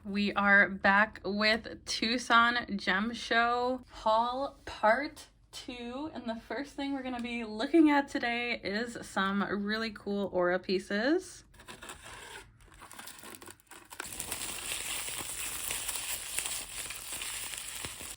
We are back with Tucson Gem Show haul part 2, and the first thing we're going to be looking at today is some really cool aura pieces.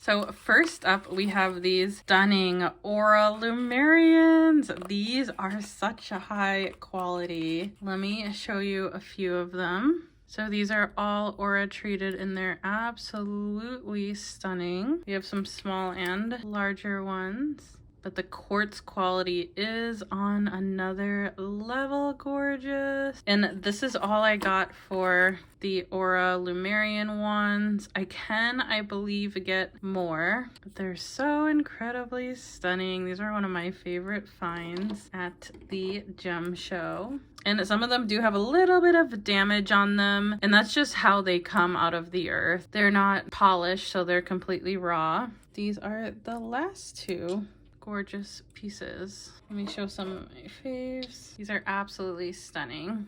So first up, we have these stunning aura lumarians. These are such a high quality. Let me show you a few of them. So these are all aura treated and they're absolutely stunning. We have some small and larger ones, but the quartz quality is on another level gorgeous. And this is all I got for the aura lumarian ones. I believe, get more, but they're so incredibly stunning. These are one of my favorite finds at the gem show. And some of them do have a little bit of damage on them, and that's just how they come out of the earth. They're not polished, so they're completely raw. These are the last two gorgeous pieces. Let me show some of my faves. These are absolutely stunning.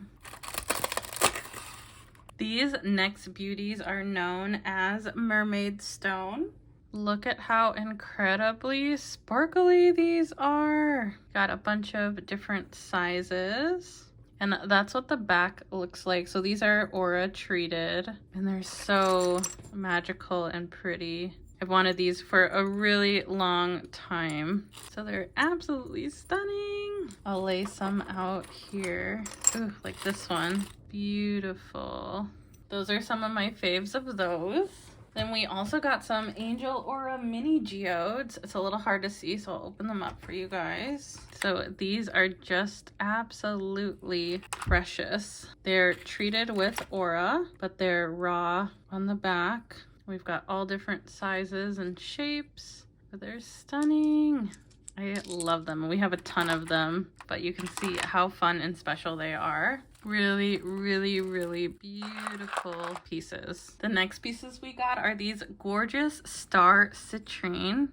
These next beauties are known as mermaid stone. Look at how incredibly sparkly these are. Got a bunch of different sizes. And that's what the back looks like. So these are aura treated and they're so magical and pretty. I've wanted these for a really long time. So they're absolutely stunning. I'll lay some out here. Ooh, like this one. Beautiful. Those are some of my faves of those. Then we also got some Angel Aura mini geodes. It's a little hard to see, so I'll open them up for you guys. So these are just absolutely precious. They're treated with aura, but they're raw on the back. We've got all different sizes and shapes, but they're stunning. I love them. We have a ton of them, but you can see how fun and special they are. Really, really, really beautiful pieces. The next pieces we got are these gorgeous star citrine.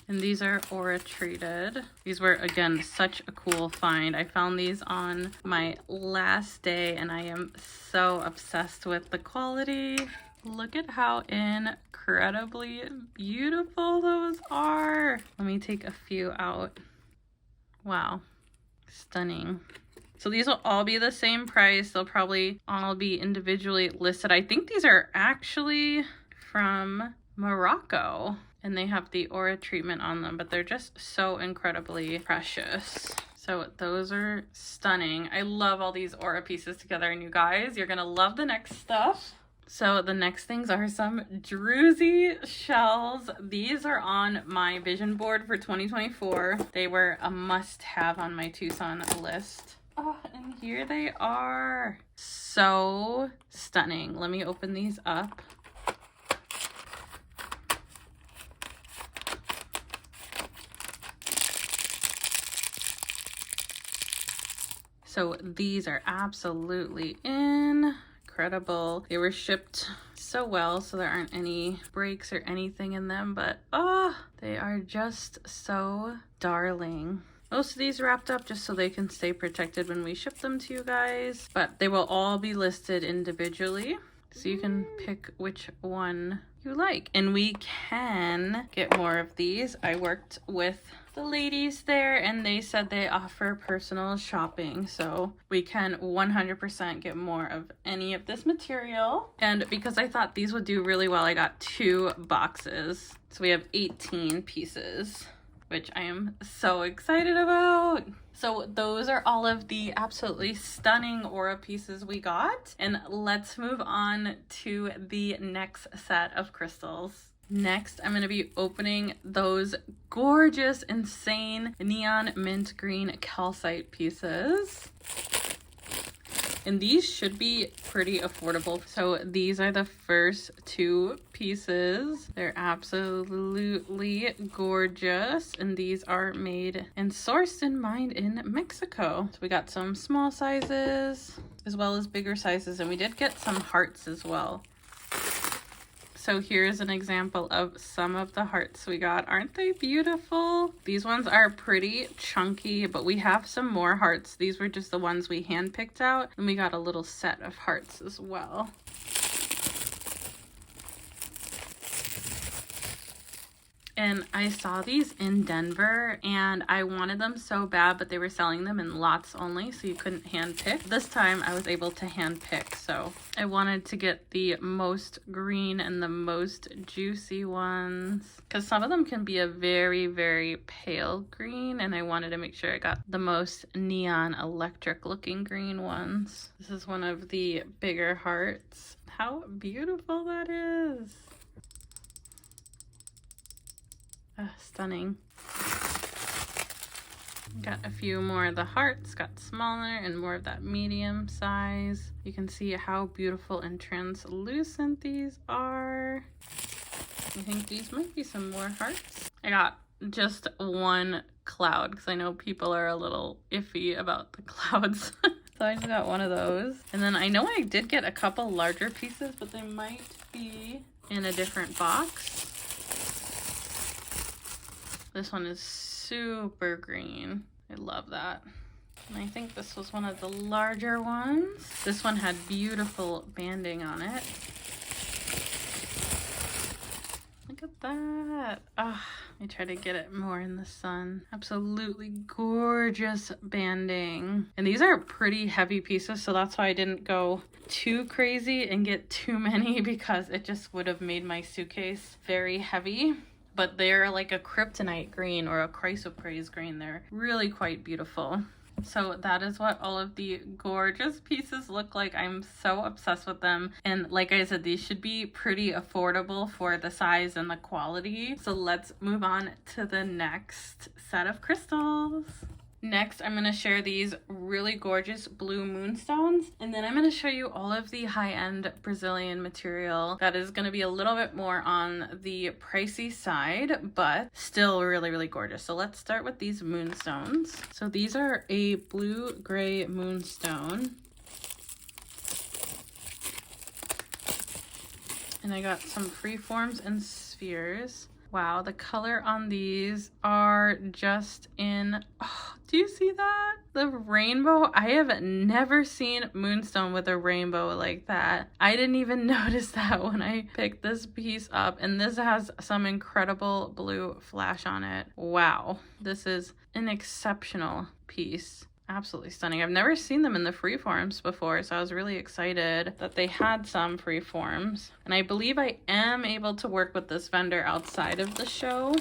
And these are aura treated. These were, again, such a cool find. I found these on my last day and I am so obsessed with the quality. Look at how incredibly beautiful those are. Let me take a few out. Wow, stunning. So these will all be the same price. They'll probably all be individually listed. I think these are actually from Morocco and they have the aura treatment on them, but they're just so incredibly precious. So those are stunning. I love all these aura pieces together, and you guys, you're gonna love the next stuff. So the next things are some druzy shells. These are on my vision board for 2024. They were a must-have on my Tucson list. Oh, and here they are. So stunning. Let me open these up. So these are absolutely incredible. They were shipped so well, so there aren't any breaks or anything in them, but they are just so darling. Most of these wrapped up just so they can stay protected when we ship them to you guys, but they will all be listed individually, so you can pick which one you like. And we can get more of these. I worked with the ladies there and they said they offer personal shopping, so we can 100% get more of any of this material. And because I thought these would do really well, I got 2 boxes, so we have 18 pieces, which I am so excited about. So those are all of the absolutely stunning aura pieces we got, and let's move on to the next set of crystals. Next, I'm going to be opening those gorgeous, insane neon mint green calcite pieces. And these should be pretty affordable. So these are the first 2 pieces. They're absolutely gorgeous. And these are made and sourced and mined in Mexico. So we got some small sizes as well as bigger sizes. And we did get some hearts as well. So here's an example of some of the hearts we got. Aren't they beautiful? These ones are pretty chunky, but we have some more hearts. These were just the ones we hand picked out, and we got a little set of hearts as well. And I saw these in Denver and I wanted them so bad, but they were selling them in lots only, so you couldn't hand pick. This time I was able to hand pick, so I wanted to get the most green and the most juicy ones, because some of them can be a very, very pale green, and I wanted to make sure I got the most neon electric looking green ones. This is one of the bigger hearts. How beautiful that is. Stunning. Got a few more of the hearts, got smaller and more of that medium size. You can see how beautiful and translucent these are. I think these might be some more hearts. I got just one cloud because I know people are a little iffy about the clouds. So I just got one of those. And then I know I did get a couple larger pieces, but they might be in a different box. This one is super green. I love that. And I think this was one of the larger ones. This one had beautiful banding on it. Look at that. Ah, I try to get it more in the sun. Absolutely gorgeous banding. And these are pretty heavy pieces, so that's why I didn't go too crazy and get too many, because it just would have made my suitcase very heavy. But they're like a kryptonite green or a chrysoprase green. They're really quite beautiful. So that is what all of the gorgeous pieces look like. I'm so obsessed with them. And like I said, these should be pretty affordable for the size and the quality. So let's move on to the next set of crystals. Next, I'm going to share these really gorgeous blue moonstones, and then I'm going to show you all of the high-end Brazilian material that is going to be a little bit more on the pricey side, but still really, really gorgeous. So let's start with these moonstones. So these are a blue-gray moonstone. And I got some freeforms and spheres. Wow, the color on these are just in... Oh, do you see that? The rainbow? I have never seen moonstone with a rainbow like that. I didn't even notice that when I picked this piece up. And this has some incredible blue flash on it. Wow, this is an exceptional piece. Absolutely stunning. I've never seen them in the freeforms before, so I was really excited that they had some freeforms. And I believe I am able to work with this vendor outside of the show.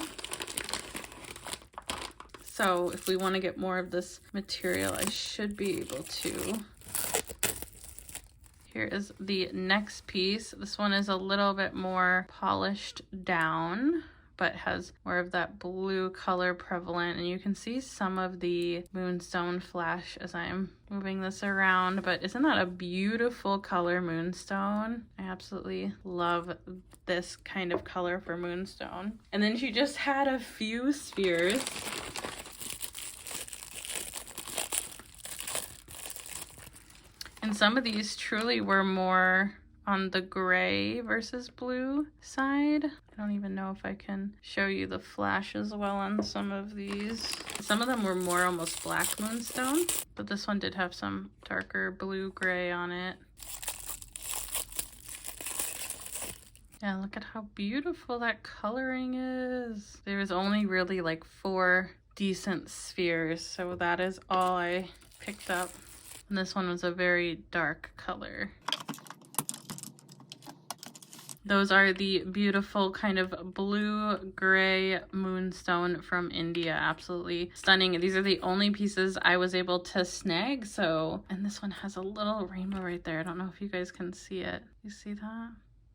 So if we want to get more of this material, I should be able to. Here is the next piece. This one is a little bit more polished down, but has more of that blue color prevalent, and you can see some of the moonstone flash as I'm moving this around. But isn't that a beautiful color moonstone? I absolutely love this kind of color for moonstone. And then she just had a few spheres. And some of these truly were more on the gray versus blue side. I don't even know if I can show you the flash as well on some of these. Some of them were more almost black moonstone, but this one did have some darker blue gray on it. Yeah, look at how beautiful that coloring is. There was only really like 4 decent spheres, so that is all I picked up. And this one was a very dark color. Those are the beautiful kind of blue-gray moonstone from India. Absolutely stunning. These are the only pieces I was able to snag. So, and this one has a little rainbow right there. I don't know if you guys can see it. You see that?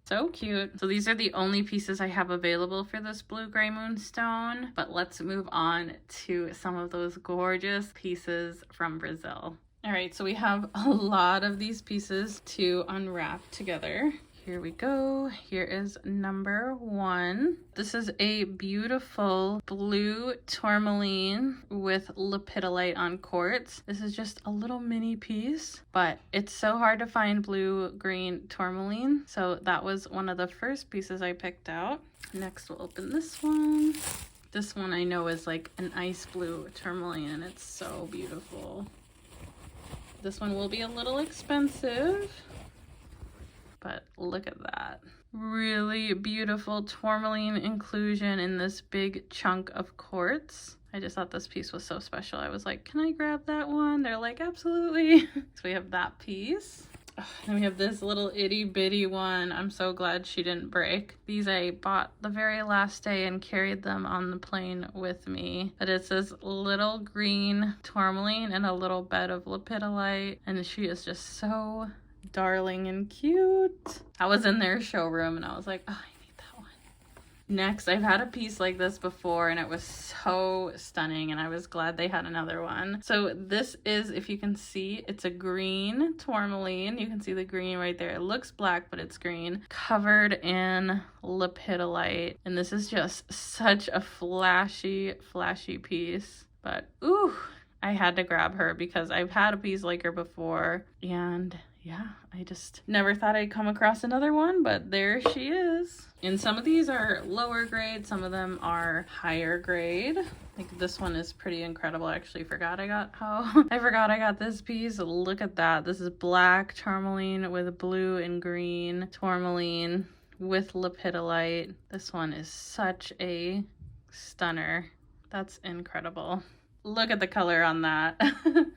So cute. So these are the only pieces I have available for this blue-gray moonstone. But let's move on to some of those gorgeous pieces from Brazil. All right, so we have a lot of these pieces to unwrap together. Here we go. Here is number 1. This is a beautiful blue tourmaline with lepidolite on quartz. This is just a little mini piece, but it's so hard to find blue-green tourmaline. So that was one of the first pieces I picked out. Next, we'll open this one. This one I know is like an ice blue tourmaline, and it's so beautiful. This one will be a little expensive, but look at that. Really beautiful tourmaline inclusion in this big chunk of quartz. I just thought this piece was so special. I was like, can I grab that one? They're like, absolutely. So we have that piece. Then we have this little itty bitty one. I'm so glad she didn't break. These I bought the very last day and carried them on the plane with me. But it's this little green tourmaline and a little bed of lepidolite. And she is just so darling and cute. I was in their showroom and I was like, oh, I need that one. Next, I've had a piece like this before and it was so stunning, and I was glad they had another one. So this is, if you can see, it's a green tourmaline. You can see the green right there. It looks black, but it's green, covered in lepidolite. And this is just such a flashy piece. But ooh, I had to grab her because I've had a piece like her before, and yeah, I just never thought I'd come across another one, but there she is. And some of these are lower grade, some of them are higher grade. Like this one is pretty incredible. I actually forgot I got this piece. Look at that. This is black tourmaline with blue and green tourmaline with lepidolite. This one is such a stunner. That's incredible. Look at the color on that.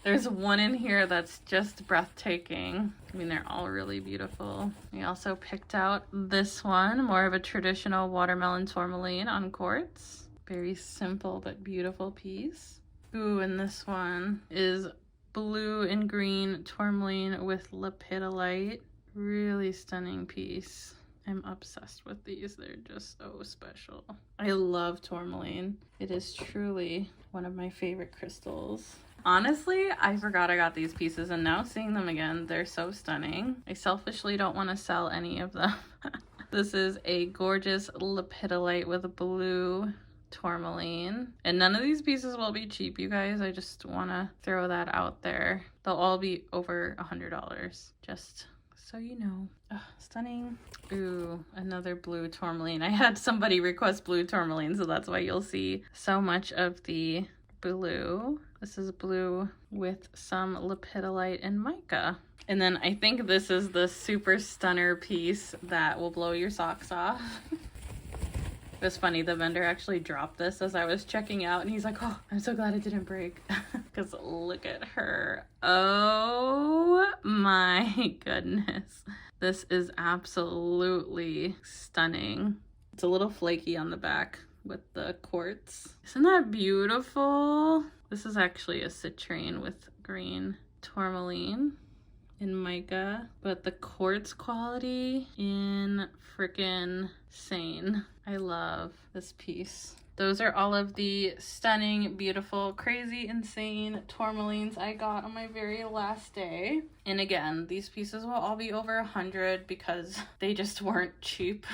There's one in here that's just breathtaking. I mean, they're all really beautiful. We also picked out this one, more of a traditional watermelon tourmaline on quartz. Very simple but beautiful piece. Ooh, and this one is blue and green tourmaline with lepidolite. Really stunning piece. I'm obsessed with these. They're just so special. I love tourmaline. It is truly one of my favorite crystals. Honestly, I forgot I got these pieces, and now seeing them again, they're so stunning. I selfishly don't want to sell any of them. This is a gorgeous lepidolite with a blue tourmaline. And none of these pieces will be cheap, you guys. I just want to throw that out there. They'll all be over $100. Just so you know. Ugh, stunning. Ooh, another blue tourmaline. I had somebody request blue tourmaline, so that's why you'll see so much of the blue. This is blue with some lepidolite and mica. And then I think this is the super stunner piece that will blow your socks off. It was funny, the vendor actually dropped this as I was checking out, and he's like, oh, I'm so glad it didn't break. Because look at her. Oh my goodness. This is absolutely stunning. It's a little flaky on the back with the quartz. Isn't that beautiful? This is actually a citrine with green tourmaline and mica, but the quartz quality in freaking insane. I love this piece. Those are all of the stunning, beautiful, crazy, insane tourmalines I got on my very last day. And again, these pieces will all be over $100 because they just weren't cheap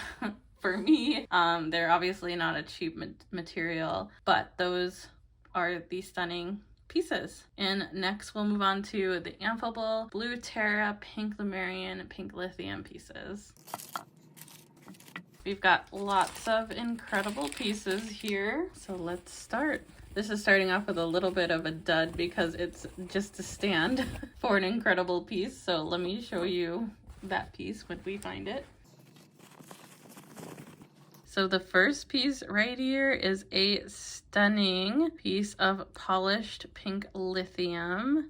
for me. They're obviously not a cheap material, but those are the stunning pieces. And next we'll move on to the amphibole, blue Terra, pink Lemurian, pink lithium pieces. We've got lots of incredible pieces here, so let's start. This is starting off with a little bit of a dud because it's just a stand for an incredible piece. So let me show you that piece when we find it. So the first piece right here is a stunning piece of polished pink lithium.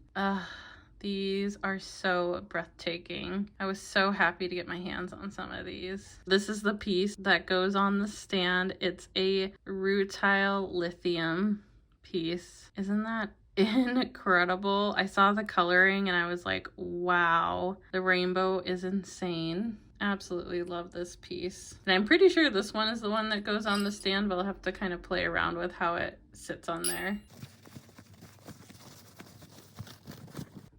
These are so breathtaking. I was so happy to get my hands on some of these. This is the piece that goes on the stand. It's a rutile lithium piece. Isn't that incredible? I saw the coloring and I was like, wow, the rainbow is insane. Absolutely love this piece. And I'm pretty sure this one is the one that goes on the stand, but I'll have to kind of play around with how it sits on there.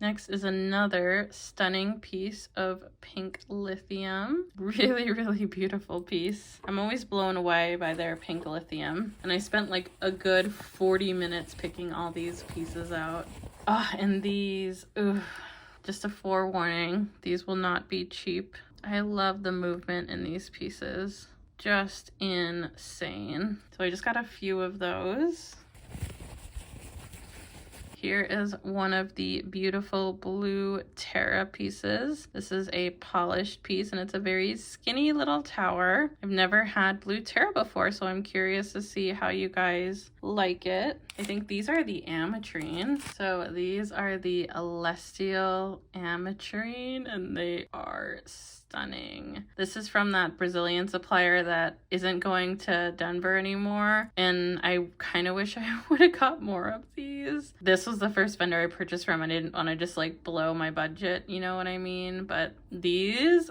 Next is another stunning piece of pink lithium. Really, really beautiful piece. I'm always blown away by their pink lithium. And I spent like a good 40 minutes picking all these pieces out. And these, just a forewarning, these will not be cheap. I love the movement in these pieces. Just insane. So I just got a few of those. Here is one of the beautiful blue Terra pieces. This is a polished piece and it's a very skinny little tower. I've never had blue Terra before, so I'm curious to see how you guys like it. I think these are the ametrine. So these are the celestial ametrine and they are stunning. This is from that Brazilian supplier that isn't going to Denver anymore, and I kind of wish I would have got more of these. This was the first vendor I purchased from. I didn't want to just like blow my budget, you know what I mean? But these,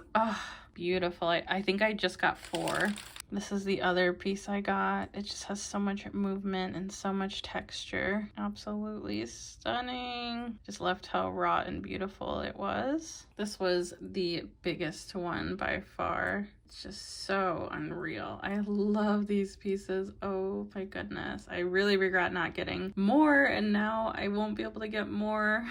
beautiful. I think I just got 4. This is the other piece I got. It just has so much movement and so much texture. Absolutely stunning. Just loved how raw and beautiful it was. This was the biggest one by far. It's just so unreal. I love these pieces. Oh my goodness. I really regret not getting more, and now I won't be able to get more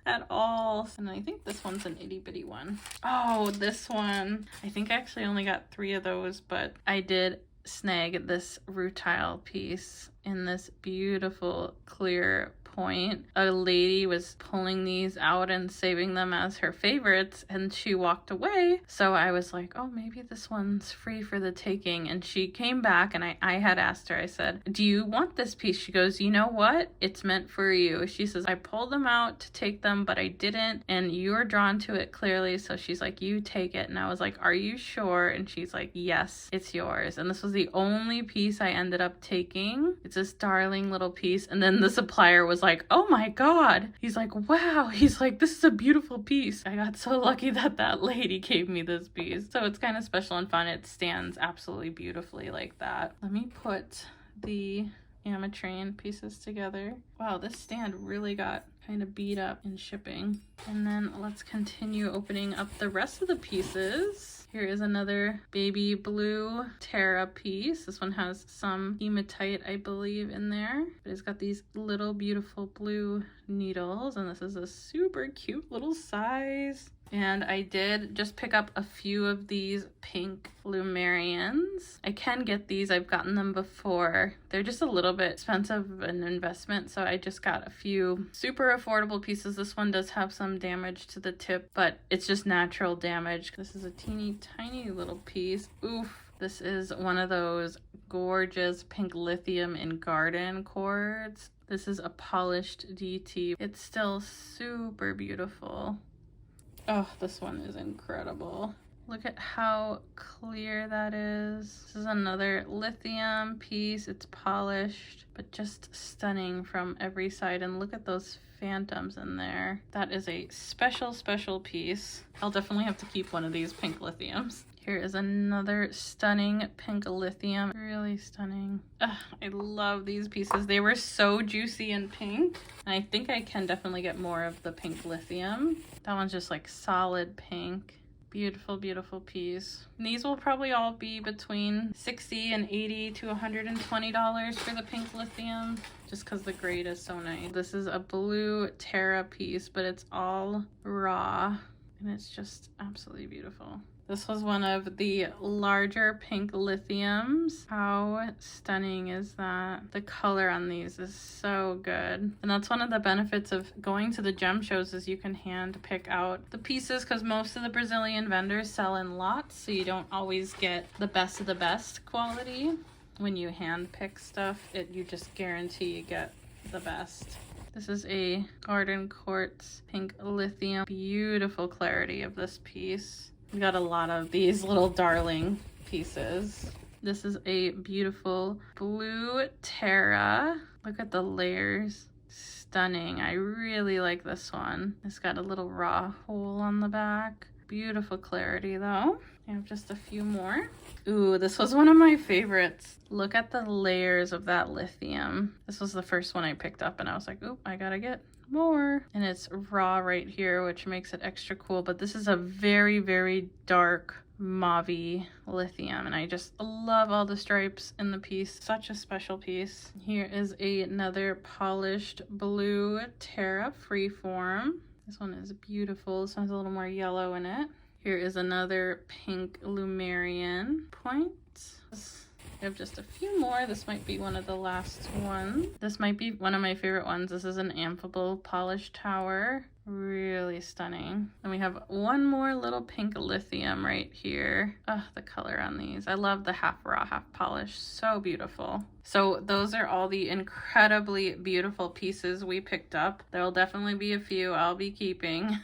at all. And I think this one's an itty bitty one. Oh, this one. I think I actually only got 3 of those, but I did snag this rutile piece in this beautiful clear point. A lady was pulling these out and saving them as her favorites, and she walked away. So I was like, oh, maybe this one's free for the taking. And she came back, and I had asked her, I said, do you want this piece? She goes, you know what? It's meant for you. She says, I pulled them out to take them, but I didn't. And you're drawn to it clearly. So she's like, you take it. And I was like, are you sure? And she's like, yes, it's yours. And this was the only piece I ended up taking. It's this darling little piece. And then the supplier was like, oh my God. He's like, wow. He's like, this is a beautiful piece. I got so lucky that that lady gave me this piece. So it's kind of special and fun. It stands absolutely beautifully like that. Let me put the ametrine pieces together. Wow, this stand really got kind of beat up in shipping. And then let's continue opening up the rest of the pieces. Here is another baby blue Terra piece. This one has some hematite, I believe, in there. But it's got these little beautiful blue needles, and this is a super cute little size. And I did just pick up a few of these pink Lumerians. I can get these. I've gotten them before. They're just a little bit expensive of an investment, so I just got a few super affordable pieces. This one does have some damage to the tip, but it's just natural damage. This is a teeny tiny little piece. Oof. This is one of those gorgeous pink lithium in garden quartz. This is a polished DT. It's still super beautiful. Oh, this one is incredible. Look at how clear that is. This is another lithium piece. It's polished, but just stunning from every side. And look at those phantoms in there. That is a special, special piece. I'll definitely have to keep one of these pink lithiums. Here is another stunning pink lithium. Really stunning. I love these pieces. They were so juicy and pink. And I think I can definitely get more of the pink lithium. That one's just like solid pink. Beautiful, beautiful piece. And these will probably all be between $60 and $80 to $120 for the pink lithium, just because the grade is so nice. This is a blue Terra piece, but it's all raw, and it's just absolutely beautiful. This was one of the larger pink lithiums. How stunning is that? The color on these is so good. And that's one of the benefits of going to the gem shows, is you can hand pick out the pieces, because most of the Brazilian vendors sell in lots, so you don't always get the best of the best quality. When you hand pick stuff, you just guarantee you get the best. This is a garden quartz pink lithium. Beautiful clarity of this piece. We got a lot of these little darling pieces. This is a beautiful blue Terra. Look at the layers. Stunning. I really like this one. It's got a little raw hole on the back. Beautiful clarity though. I have just a few more. Ooh, this was one of my favorites. Look at the layers of that lithium. This was the first one I picked up and I was like, ooh, I gotta get more. And it's raw right here, which makes it extra cool. But this is a very, very dark mauve lithium, and I just love all the stripes in the piece. Such a special piece. Here is another polished blue Terra Freeform. This one is beautiful. This one has a little more yellow in it. Here is another pink Lumerian point. We have just a few more. This might be one of the last ones. This might be one of my favorite ones. This is an amphibole polished tower. Really stunning. And we have one more little pink lithium right here. Oh, the color on these. I love the half raw, half polished. So beautiful. So those are all the incredibly beautiful pieces we picked up. There will definitely be a few I'll be keeping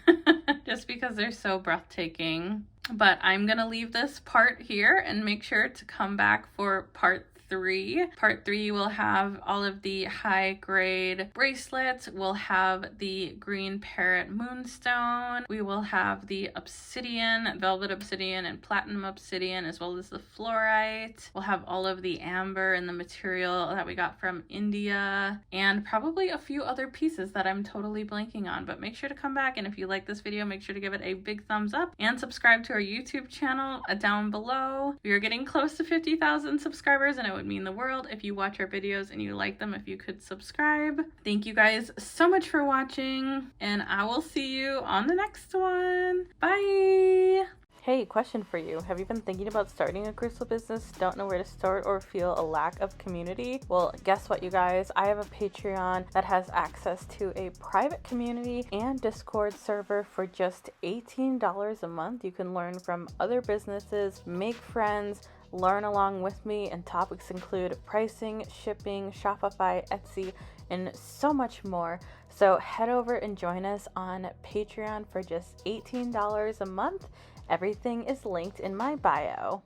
just because they're so breathtaking. But I'm gonna leave this part here and make sure to come back for part 3. Part 3 will have all of the high grade bracelets. We'll have the green parrot moonstone. We will have the obsidian, velvet obsidian and platinum obsidian, as well as the fluorite. We'll have all of the amber and the material that we got from India, and probably a few other pieces that I'm totally blanking on. But make sure to come back, and if you like this video, make sure to give it a big thumbs up and subscribe to our YouTube channel down below. We are getting close to 50,000 subscribers, and it would mean the world if you watch our videos and you like them, if you could subscribe. Thank you guys so much for watching, and I will see you on the next one. Bye! Hey, question for you. Have you been thinking about starting a crystal business, don't know where to start, or feel a lack of community? Well, guess what, you guys? I have a Patreon that has access to a private community and Discord server for just $18 a month. You can learn from other businesses, make friends, learn along with me, and topics include pricing, shipping, Shopify, Etsy, and so much more. So head over and join us on Patreon for just $18 a month. Everything is linked in my bio.